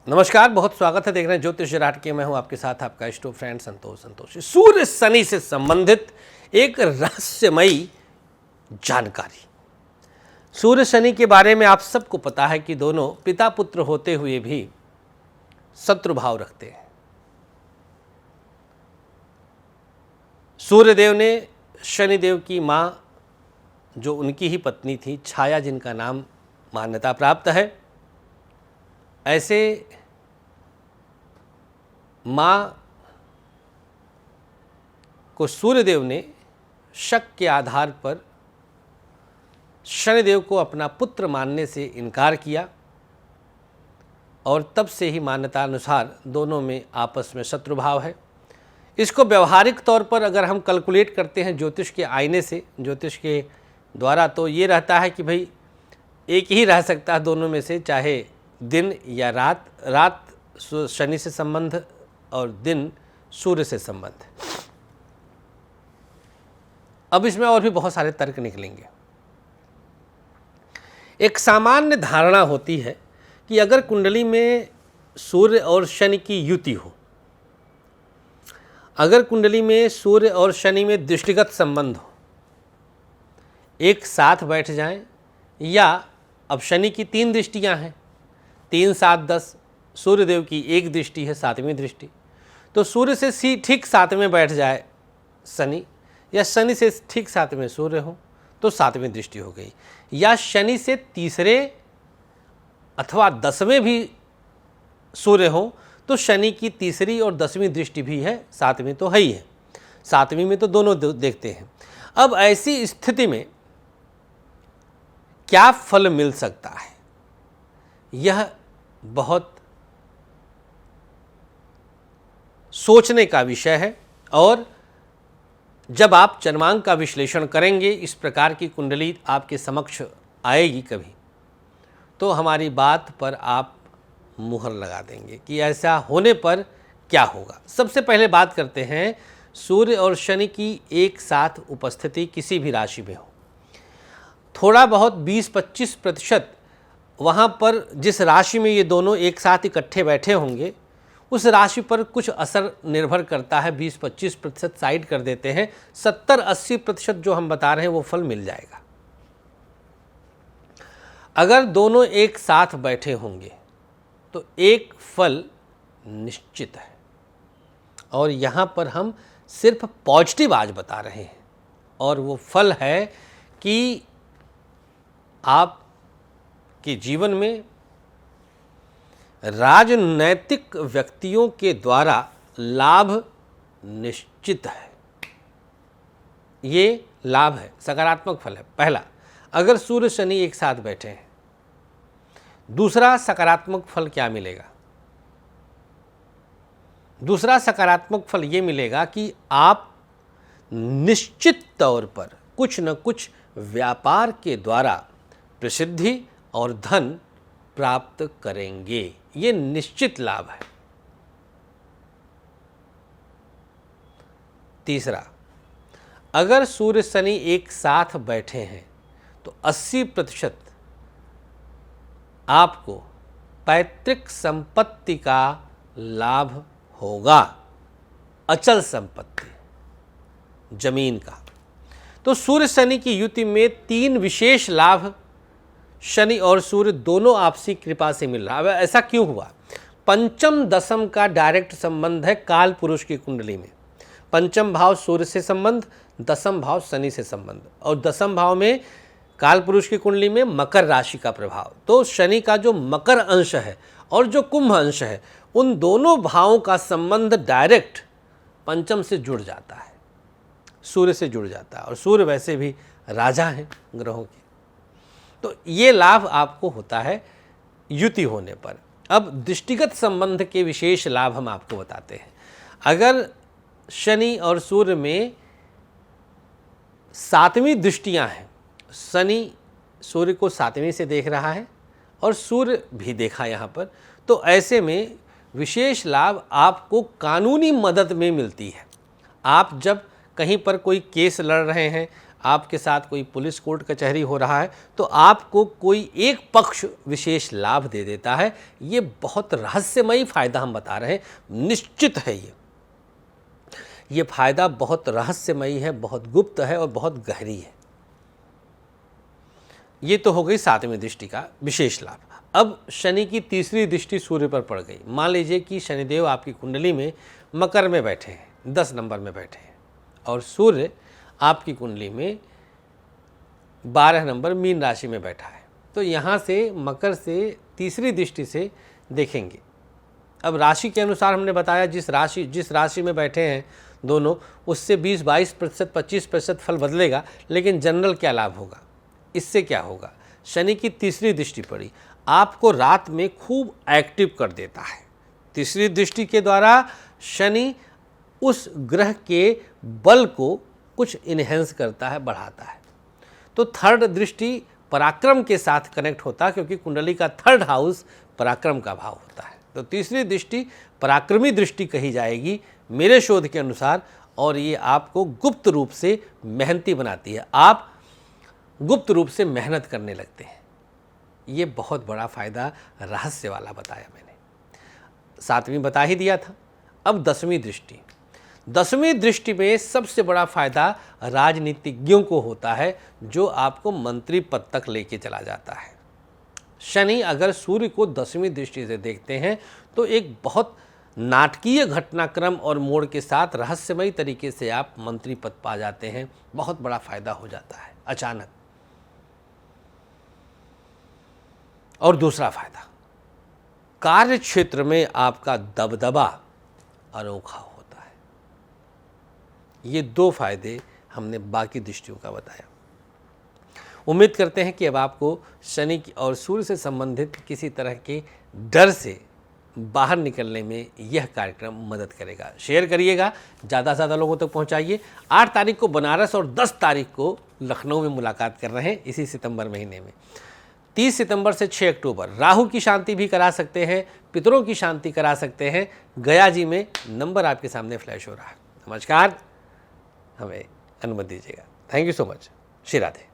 नमस्कार, बहुत स्वागत है। देख रहे हैं ज्योतिष राट के। मैं हूं आपके साथ आपका इष्ट फ्रेंड संतोषी। सूर्य शनि से संबंधित एक रहस्यमयी जानकारी। सूर्य शनि के बारे में आप सबको पता है कि दोनों पिता पुत्र होते हुए भी शत्रु भाव रखते हैं। सूर्यदेव ने शनिदेव की मां, जो उनकी ही पत्नी थी, छाया, जिनका नाम मान्यता प्राप्त है, ऐसे मां को सूर्यदेव ने शक के आधार पर शनिदेव को अपना पुत्र मानने से इनकार किया और तब से ही मान्यता अनुसार दोनों में आपस में शत्रुभाव है। इसको व्यवहारिक तौर पर अगर हम कैलकुलेट करते हैं ज्योतिष के आईने से, ज्योतिष के द्वारा, तो ये रहता है कि भाई एक ही रह सकता है दोनों में से, चाहे दिन या रात। रात शनि से संबंध और दिन सूर्य से संबंध। अब इसमें और भी बहुत सारे तर्क निकलेंगे। एक सामान्य धारणा होती है कि अगर कुंडली में सूर्य और शनि की युति हो, अगर कुंडली में सूर्य और शनि में दृष्टिगत संबंध हो, एक साथ बैठ जाएं, या अब शनि की 3 दृष्टियां हैं, 3, 7, 10, सूर्यदेव की 1 दृष्टि है, 7वीं दृष्टि, तो सूर्य से ठीक 7 में बैठ जाए शनि, या शनि से ठीक 7 में सूर्य हो तो 7वीं दृष्टि हो गई, या शनि से तीसरे अथवा 10वें भी सूर्य हो तो शनि की तीसरी और 10वीं दृष्टि भी है, 7वीं तो है ही है, 7वीं में तो दोनों देखते हैं। अब ऐसी स्थिति में क्या फल मिल सकता है, यह बहुत सोचने का विषय है। और जब आप जन्मांक का विश्लेषण करेंगे, इस प्रकार की कुंडली आपके समक्ष आएगी कभी, तो हमारी बात पर आप मुहर लगा देंगे कि ऐसा होने पर क्या होगा। सबसे पहले बात करते हैं सूर्य और शनि की एक साथ उपस्थिति किसी भी राशि में हो। थोड़ा बहुत 20-25% वहाँ पर जिस राशि में ये दोनों एक साथ इकट्ठे बैठे होंगे, उस राशि पर कुछ असर निर्भर करता है। 20-25% साइड कर देते हैं, 70-80% जो हम बता रहे हैं वो फल मिल जाएगा। अगर दोनों एक साथ बैठे होंगे तो एक फल निश्चित है, और यहाँ पर हम सिर्फ पॉजिटिव आज बता रहे हैं, और वो फल है कि आपके जीवन में राजनैतिक व्यक्तियों के द्वारा लाभ निश्चित है। ये लाभ है, सकारात्मक फल है। पहला, अगर सूर्य शनि एक साथ बैठे हैं। दूसरा सकारात्मक फल क्या मिलेगा? दूसरा सकारात्मक फल ये मिलेगा कि आप निश्चित तौर पर कुछ न कुछ व्यापार के द्वारा प्रसिद्धि और धन प्राप्त करेंगे। ये निश्चित लाभ है। तीसरा, अगर सूर्य शनि एक साथ बैठे हैं तो 80% आपको पैतृक संपत्ति का लाभ होगा, अचल संपत्ति, जमीन का। तो सूर्य शनि की युति में 3 विशेष लाभ शनि और सूर्य दोनों आपसी कृपा से मिल रहा है। ऐसा क्यों हुआ? पंचम दशम का डायरेक्ट संबंध है काल पुरुष की कुंडली में। पंचम भाव सूर्य से संबंध, दशम भाव शनि से संबंध, और दशम भाव में काल पुरुष की कुंडली में मकर राशि का प्रभाव। तो शनि का जो मकर अंश है और जो कुंभ अंश है, उन दोनों भावों का संबंध डायरेक्ट पंचम से जुड़ जाता है, सूर्य से जुड़ जाता है, और सूर्य वैसे भी राजा हैं ग्रहों के। तो ये लाभ आपको होता है युति होने पर। अब दृष्टिगत संबंध के विशेष लाभ हम आपको बताते हैं। अगर शनि और सूर्य में 7वीं दृष्टियां हैं, शनि सूर्य को 7वीं से देख रहा है और सूर्य भी देखा यहाँ पर, तो ऐसे में विशेष लाभ आपको कानूनी मदद में मिलती है। आप जब कहीं पर कोई केस लड़ रहे हैं, आपके साथ कोई पुलिस कोर्ट कचहरी हो रहा है तो आपको कोई एक पक्ष विशेष लाभ दे देता है। ये बहुत रहस्यमयी फायदा हम बता रहे हैं, निश्चित है ये फायदा बहुत रहस्यमयी है, बहुत गुप्त है और बहुत गहरी है। ये तो हो गई 7वीं दृष्टि का विशेष लाभ। अब शनि की तीसरी दृष्टि सूर्य पर पड़ गई। मान लीजिए कि शनिदेव आपकी कुंडली में मकर में बैठे हैं, 10 नंबर में बैठे हैं, और सूर्य आपकी कुंडली में 12 नंबर मीन राशि में बैठा है। तो यहाँ से मकर से तीसरी दृष्टि से देखेंगे। अब राशि के अनुसार हमने बताया जिस राशि में बैठे हैं दोनों, उससे 20-22%, 25% फल बदलेगा, लेकिन जनरल क्या लाभ होगा? इससे क्या होगा? शनि की तीसरी दृष्टि पड़ी, आपको रात में खूब एक्टिव कर देता है। तीसरी दृष्टि के द्वारा शनि उस ग्रह के बल को कुछ इन्हेंस करता है, बढ़ाता है। तो थर्ड दृष्टि पराक्रम के साथ कनेक्ट होता है, क्योंकि कुंडली का थर्ड हाउस पराक्रम का भाव होता है। तो तीसरी दृष्टि पराक्रमी दृष्टि कही जाएगी मेरे शोध के अनुसार, और ये आपको गुप्त रूप से मेहनती बनाती है। आप गुप्त रूप से मेहनत करने लगते हैं। ये बहुत बड़ा फायदा रहस्य वाला बताया मैंने। 7वीं बता ही दिया था। अब 10वीं दृष्टि। 10वीं दृष्टि में सबसे बड़ा फायदा राजनीतिज्ञों को होता है, जो आपको मंत्री पद तक लेके चला जाता है। शनि अगर सूर्य को 10वीं दृष्टि से देखते हैं तो एक बहुत नाटकीय घटनाक्रम और मोड़ के साथ रहस्यमयी तरीके से आप मंत्री पद पा जाते हैं। बहुत बड़ा फायदा हो जाता है अचानक। और दूसरा फायदा, कार्य क्षेत्र में आपका दबदबा अनोखा होता है। ये 2 फायदे हमने बाकी दृष्टियों का बताया। उम्मीद करते हैं कि अब आपको शनि और सूर्य से संबंधित किसी तरह के डर से बाहर निकलने में यह कार्यक्रम मदद करेगा। शेयर करिएगा, ज़्यादा से ज़्यादा लोगों तक पहुंचाइए। 8 तारीख को बनारस और 10 तारीख को लखनऊ में मुलाकात कर रहे हैं इसी सितंबर महीने में। 30 सितंबर से 6 अक्टूबर राहु की शांति भी करा सकते हैं, पितरों की शांति करा सकते हैं। गया जी में नंबर आपके सामने फ्लैश हो रहा है। नमस्कार, हमें अनुमति दीजिएगा। Thank you so much. Shri Radhe.